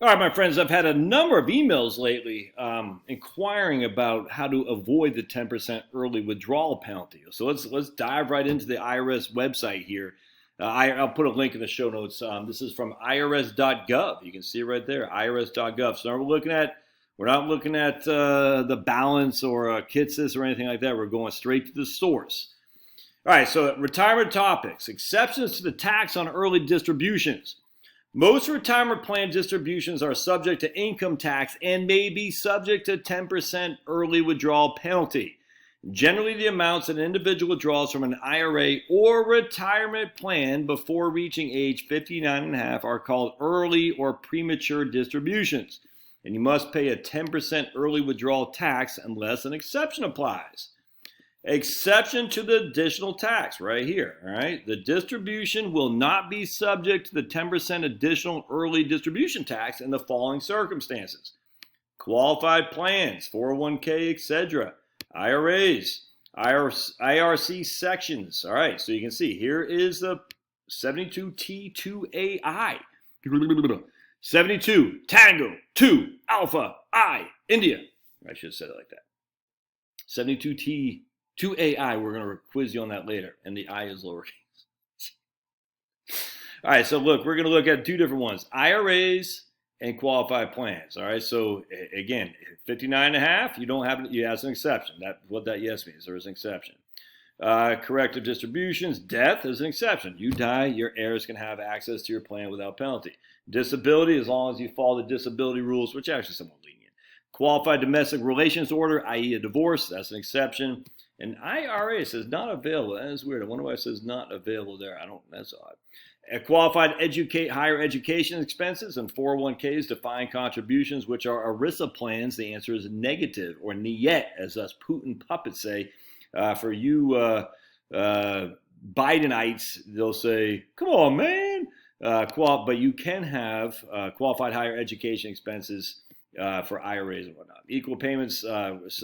All right, my friends, I've had a number of emails lately inquiring about how to avoid the 10% early withdrawal penalty. So let's dive right into the IRS website here. I'll put a link in the show notes. This is from irs.gov. You can see it right there, irs.gov. So we're not looking at the balance or KITSIS or anything like that. We're going straight to the source. All right, so retirement topics, exceptions to the tax on early distributions. Most retirement plan distributions are subject to income tax and may be subject to 10% early withdrawal penalty. Generally, the amounts an individual withdraws from an IRA or retirement plan before reaching age 59 and a half are called early or premature distributions, and you must pay a 10% early withdrawal tax unless an exception applies. Exception to the additional tax right here, all right? The distribution will not be subject to the 10% additional early distribution tax in the following circumstances. Qualified plans, 401k, etc., IRAs, IRC sections. All right, so you can see here is the 72T2AI. 72, Tango, 2, Alpha, I, India. I should have said it like that. 72T2AI, we're going to quiz you on that later, and the I is lowercase. All right, so look, we're going to look at two different ones, IRAs and qualified plans. All right, so again, 59 and a half, you have an exception. That's what that yes means, there is an exception. Corrective distributions, death is an exception. You die, your heirs can have access to your plan without penalty. Disability, as long as you follow the disability rules, which are actually somewhat lenient. Qualified domestic relations order, i.e. a divorce, that's an exception. And IRA says not available. That is weird. I wonder why it says not available there. That's odd. Qualified higher education expenses and 401ks, defined contributions, which are ERISA plans. The answer is negative, or niyet, as us Putin puppets say. For you Bidenites, they'll say, come on, man. But you can have qualified higher education expenses for IRAs and whatnot. Equal payments,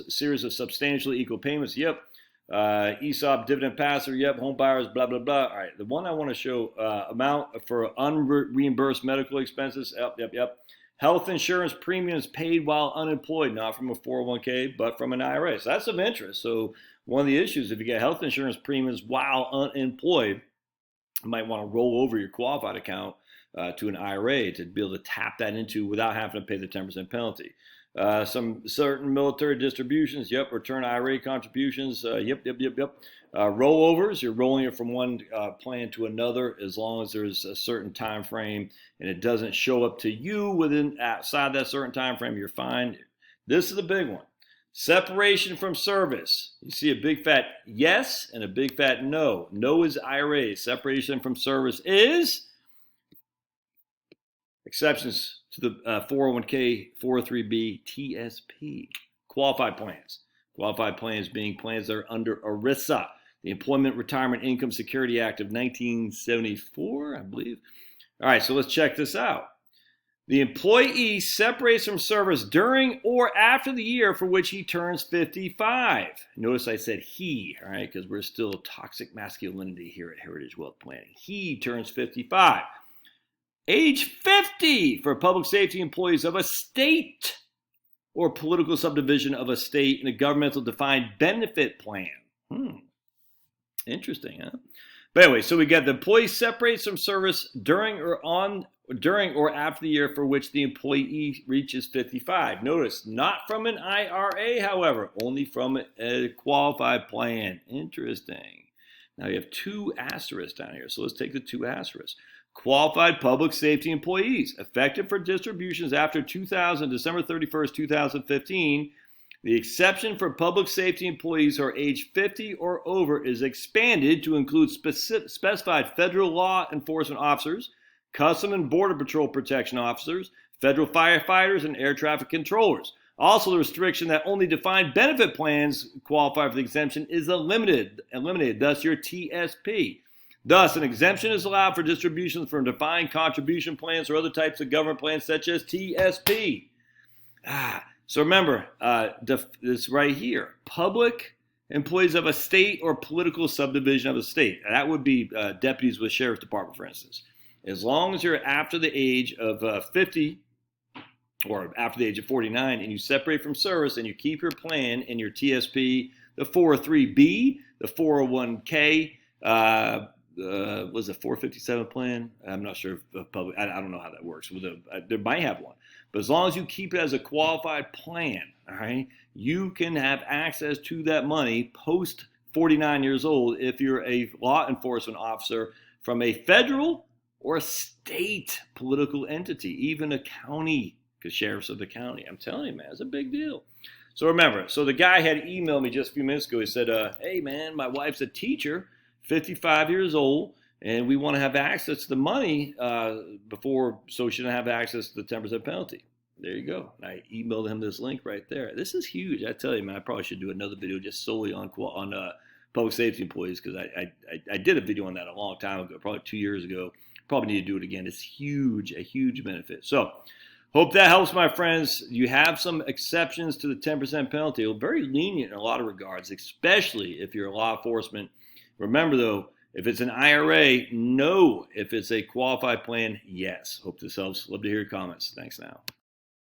series of substantially equal payments, yep. ESOP, dividend passer, yep. Home buyers, blah, blah, blah. All right, the one I want to show, amount for unreimbursed medical expenses, yep. Health insurance premiums paid while unemployed, not from a 401k, but from an IRA. So that's of interest. So one of the issues, if you get health insurance premiums while unemployed, you might want to roll over your qualified account to an IRA to be able to tap that into without having to pay the 10% penalty. Some certain military distributions, yep. Return IRA contributions, yep. Rollovers, you're rolling it from one plan to another as long as there's a certain time frame and it doesn't show up to you outside that certain time frame, you're fine. This is a big one. Separation from service. You see a big fat yes and a big fat no. No is IRA. Separation from service is exceptions to the 401k, 403b, TSP. Qualified plans. Qualified plans being plans that are under ERISA, the Employment Retirement Income Security Act of 1974, I believe. All right, so let's check this out. The employee separates from service during or after the year for which he turns 55. Notice I said he, all right, because we're still toxic masculinity here at Heritage Wealth Planning. He turns 55. Age 50 for public safety employees of a state or political subdivision of a state in a governmental defined benefit plan. Interesting, huh? But anyway, so we got the employee separates from service during or after the year for which the employee reaches 55. Notice, not from an IRA, however, only from a qualified plan. Interesting. Now you have two asterisks down here, so let's take the two asterisks. Qualified public safety employees, effective for distributions after December 31st, 2015. The exception for public safety employees who are age 50 or over is expanded to include specified federal law enforcement officers, Custom and Border Patrol protection officers, federal firefighters, and air traffic controllers. Also, the restriction that only defined benefit plans qualify for the exemption is eliminated, thus your TSP. Thus, an exemption is allowed for distributions from defined contribution plans or other types of government plans such as TSP. So remember, this right here, public employees of a state or political subdivision of a state. That would be deputies with sheriff's department, for instance. As long as you're after the age of 50 or after the age of 49, and you separate from service and you keep your plan in your TSP, the 403B, the 401k, was a 457 plan? I'm not sure if public, I don't know how that works. They might have one. But as long as you keep it as a qualified plan, all right, you can have access to that money post 49 years old if you're a law enforcement officer from a federal or a state political entity, even a county, because sheriffs of the county. I'm telling you, man, it's a big deal. So remember, so the guy had emailed me just a few minutes ago. He said, hey, man, my wife's a teacher, 55 years old, and we want to have access to the money before, so she doesn't have access to the 10% penalty. There you go. And I emailed him this link right there. This is huge. I tell you, man, I probably should do another video just solely on public safety employees, because I did a video on that a long time ago, probably 2 years ago. Probably need to do it again. It's huge, a huge benefit. So hope that helps, my friends. You have some exceptions to the 10% penalty. It's very lenient in a lot of regards, especially if you're a law enforcement. Remember, though, if it's an IRA, no. If it's a qualified plan, yes. Hope this helps. Love to hear your comments. Thanks now.